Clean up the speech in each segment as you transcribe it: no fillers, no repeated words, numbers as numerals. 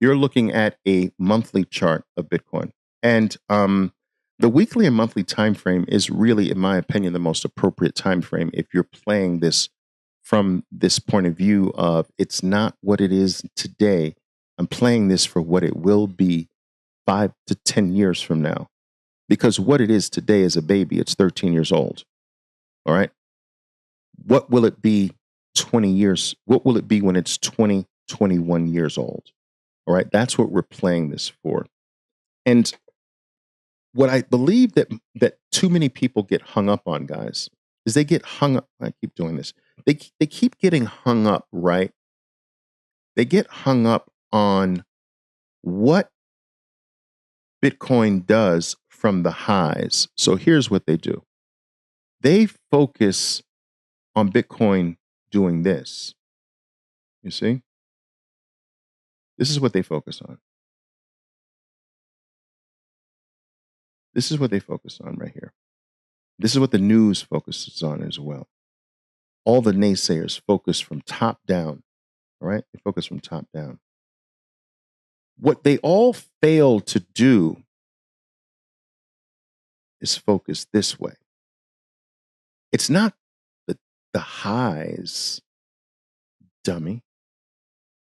you're looking at a monthly chart of Bitcoin. And the weekly and monthly time frame is really, in my opinion, the most appropriate time frame if you're playing this from this point of view of it's not what it is today. I'm playing this for what it will be 5 to 10 years from now. Because what it is today is a baby. It's 13 years old. All right. What will it be 20 years? What will it be when it's 20, 21 years old? All right. That's what we're playing this for. And what I believe that too many people get hung up on, guys, is they get hung up. I keep doing this. They keep getting hung up, right? They get hung up on what Bitcoin does from the highs. So here's what they do. They focus on Bitcoin doing this. You see? This is what they focus on. This is what they focus on right here. This is what the news focuses on as well. All the naysayers focus from top down. All right? They focus from top down. What they all fail to do is focus this way. It's not the highs, dummy.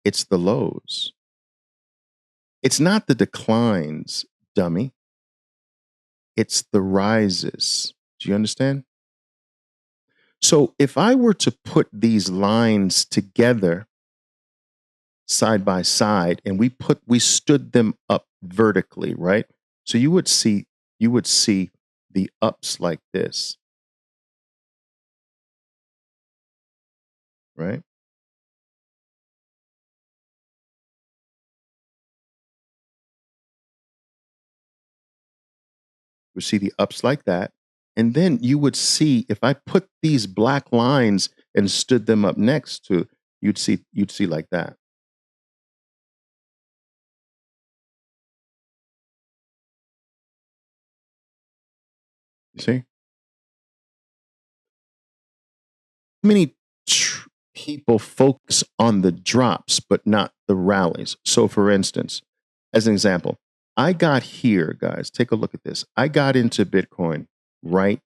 It's the lows. It's not the declines, dummy. It's the rises. Do you understand? So if I were to put these lines together side by side and we stood them up vertically, right? So you would see the ups like this. Right? You would see the ups like that. And then you would see, if I put these black lines and stood them up next to, you'd see like that. You see? Many people focus on the drops, but not the rallies. So for instance, as an example, I got here, guys, take a look at this. I got into Bitcoin right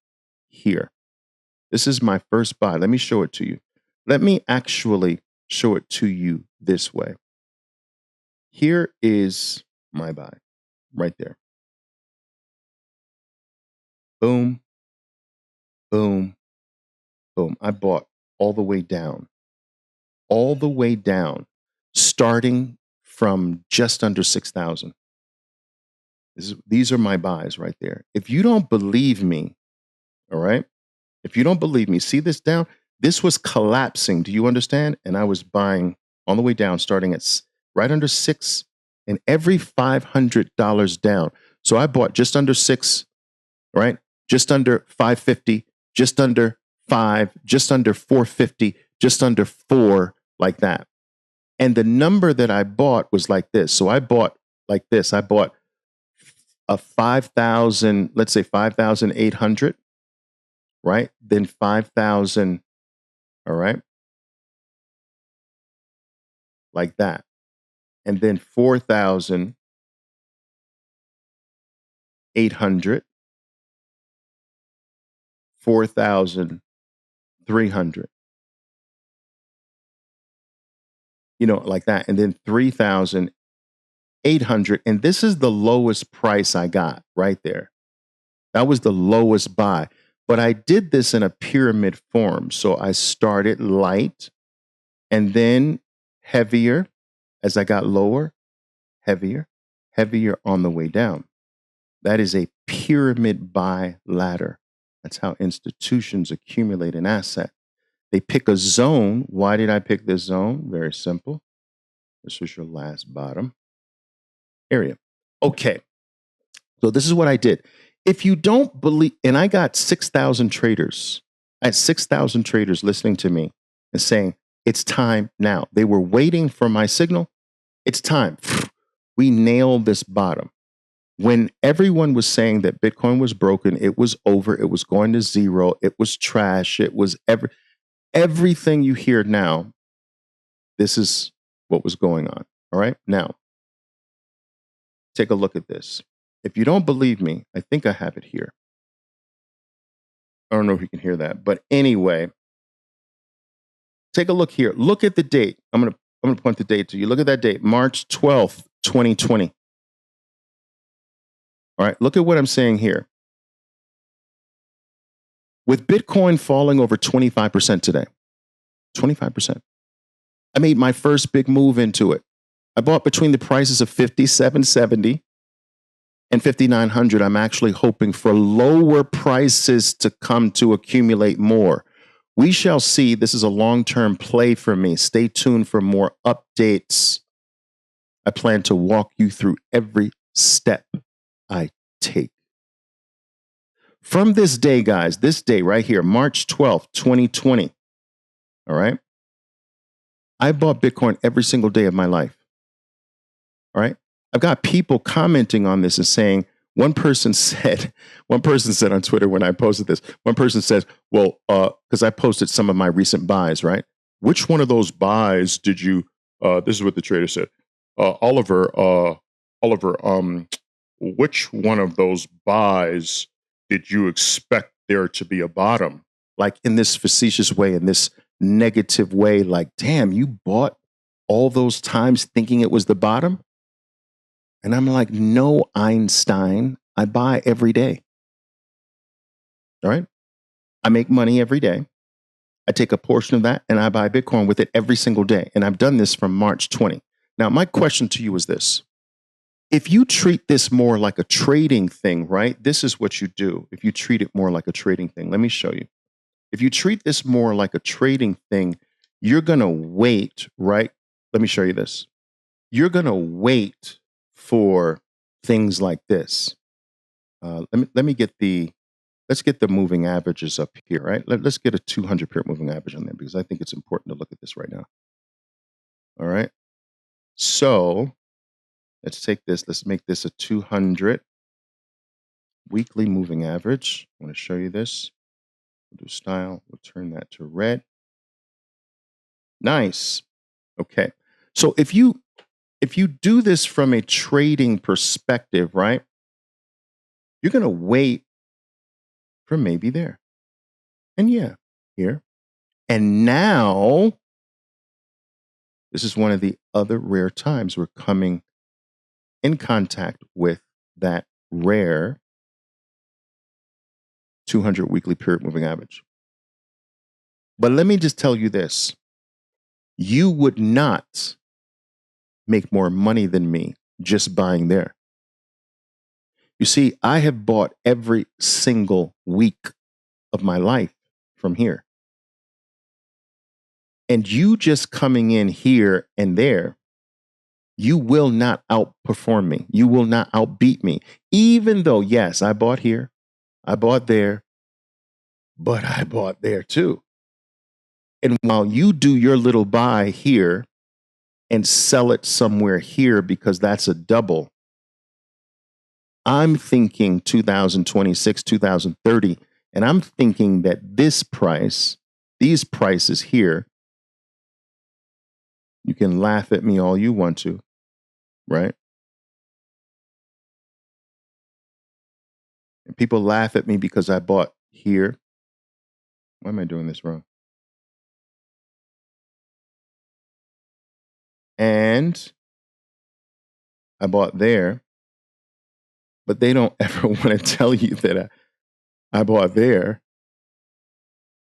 here. This is my first buy. Let me show it to you. Let me actually show it to you this way. Here is my buy right there. Boom, boom, boom. I bought all the way down, starting from just under 6,000. These are my buys right there. If you don't believe me, all right? If you don't believe me, see this down? This was collapsing. Do you understand? And I was buying on the way down, starting at right under 6 and every $500 down. So I bought just under 6, right? Just under 550, just under 5, just under 450, just under 4, like that. And the number that I bought was like this. So I bought like this. I bought a 5,000, let's say 5,800, right? Then 5,000, all right? Like that. And then 4,800, 4,300, like that. And then 3,800. And this is the lowest price I got right there. That was the lowest buy. But I did this in a pyramid form. So I started light and then heavier as I got lower, heavier on the way down. That is a pyramid buy ladder. That's how institutions accumulate an asset. They pick a zone. Why did I pick this zone? Very simple. This was your last bottom area. Okay. So this is what I did. If you don't believe, and I got 6,000 traders. I had 6,000 traders listening to me and saying, it's time now. They were waiting for my signal. It's time. We nailed this bottom. When everyone was saying that Bitcoin was broken, it was over, it was going to zero, it was trash, it was everything you hear now, this is what was going on. All right. Now, Take a look at this. If you don't believe me, I think I have it here. I don't know if you can hear that, but anyway, take a look here. Look at the date. I'm gonna point the date to you. Look at that date, March 12th, 2020. All right, look at what I'm saying here. With Bitcoin falling over 25% today, 25%. I made my first big move into it. I bought between the prices of 57.70 and 5,900. I'm actually hoping for lower prices to come to accumulate more. We shall see. This is a long-term play for me. Stay tuned for more updates. I plan to walk you through every step I take. From this day, guys, this day right here, March 12th, 2020, all right? I bought Bitcoin every single day of my life, all right? I've got people commenting on this and saying, one person said on Twitter when I posted this, one person says, well, because I posted some of my recent buys, right? Which one of those buys did you, this is what the trader said, Oliver, which one of those buys did you expect there to be a bottom? Like in this facetious way, in this negative way, like, damn, you bought all those times thinking it was the bottom? And I'm like, no, Einstein, I buy every day. All right. I make money every day. I take a portion of that and I buy Bitcoin with it every single day. And I've done this from March 20. Now, my question to you is this. If you treat this more like a trading thing, right? This is what you do. If you treat it more like a trading thing, let me show you. If you treat this more like a trading thing, you're going to wait, right? Let me show you this. You're going to wait for things like this. Let's get the moving averages up here, right? Let's get a 200 period moving average on there because I think it's important to look at this right now. All right. So let's take this. Let's make this a 200 weekly moving average. I want to show you this. We'll do style. We'll turn that to red. Nice. Okay. So if you do this from a trading perspective, right? You're going to wait for maybe there. And yeah, here. And now this is one of the other rare times we're coming in contact with that rare 200 weekly period moving average. But let me just tell you this. You would not make more money than me just buying there. You see, I have bought every single week of my life from here. And you just coming in here and there, you will not outperform me. You will not outbeat me. Even though, yes, I bought here, I bought there, but I bought there too. And while you do your little buy here and sell it somewhere here because that's a double, I'm thinking 2026, 2030, and I'm thinking that this price, these prices here, you can laugh at me all you want to, right? And people laugh at me because I bought here. Why am I doing this wrong? And I bought there, but they don't ever want to tell you that I bought there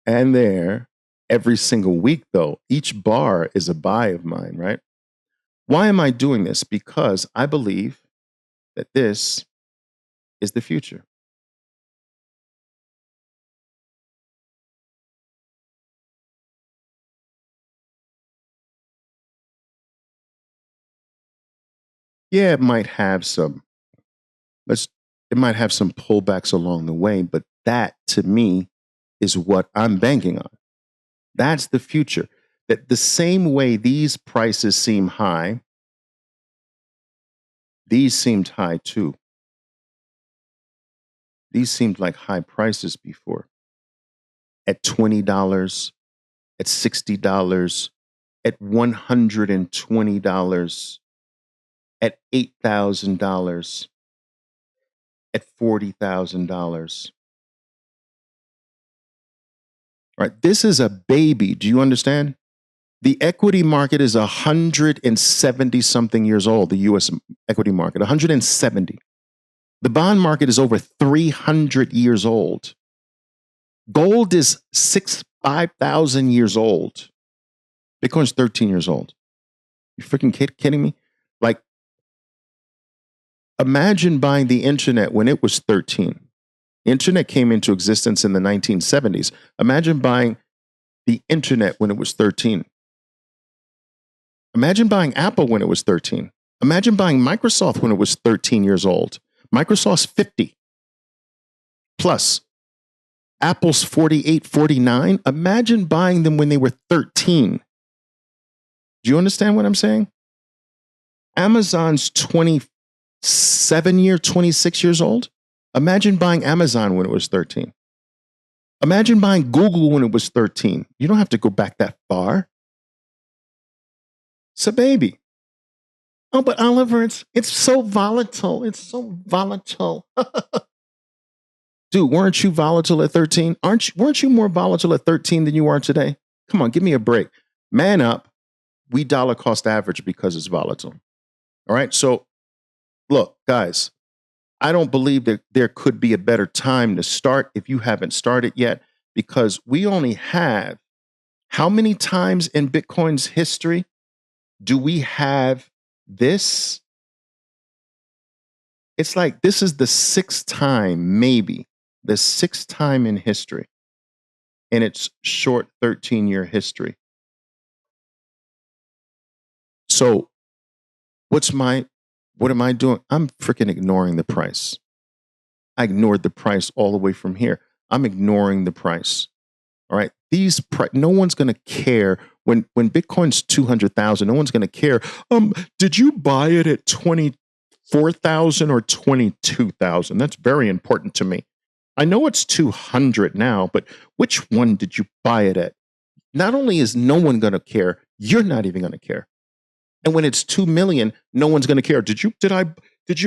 and there every single week, though. Each bar is a buy of mine, right? Why am I doing this? Because I believe that this is the future. Yeah, it might have some, it might have some pullbacks along the way, but that to me is what I'm banking on. That's the future. That the same way these prices seem high, these seemed high too. These seemed like high prices before. At $20, at $60, at $120. at $8,000, at $40,000. Right? This is a baby. Do you understand? The equity market is 170 something years old, the US equity market, 170. The bond market is over 300 years old. Gold is 5,000 years old. Bitcoin's 13 years old. You freaking kidding me? Like, imagine buying the internet when it was 13. The internet came into existence in the 1970s. Imagine buying the internet when it was 13. Imagine buying Apple when it was 13. Imagine buying Microsoft when it was 13 years old. Microsoft's 50. Plus, Apple's 48, 49. Imagine buying them when they were 13. Do you understand what I'm saying? Amazon's 26 years old. Imagine buying Amazon when it was 13. Imagine buying Google when it was 13. You don't have to go back that far. It's a baby. Oh, but Oliver, it's so volatile. It's so volatile. Dude, weren't you volatile at 13? Weren't you more volatile at 13 than you are today? Come on, give me a break. Man up. We dollar cost average because it's volatile. All right. So look, guys, I don't believe that there could be a better time to start if you haven't started yet, because we only have, how many times in Bitcoin's history do we have this? It's like this is the sixth time, maybe the sixth time in history, in its short 13-year history. So what am I doing? I'm freaking ignoring the price. I ignored the price all the way from here. I'm ignoring the price. All right. No one's going to care when Bitcoin's 200,000. No one's going to care. Did you buy it at 24,000 or 22,000? That's very important to me. I know it's 200 now, but which one did you buy it at? Not only is no one going to care, you're not even going to care. And when it's 2 million, no one's going to care. Did you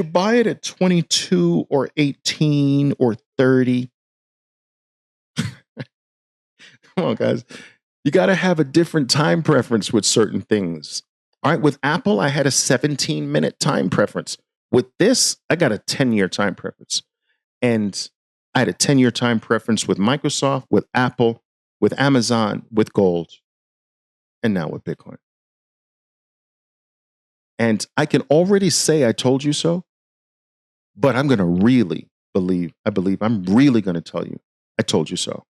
buy it at 22 or 18 or 30? Come on, guys. You got to have a different time preference with certain things. All right. With Apple, I had a 17-minute time preference. With this, I got a 10-year time preference. And I had a 10-year time preference with Microsoft, with Apple, with Amazon, with gold, and now with Bitcoin. And I can already say I told you so, but I'm going to really I'm really going to tell you I told you so.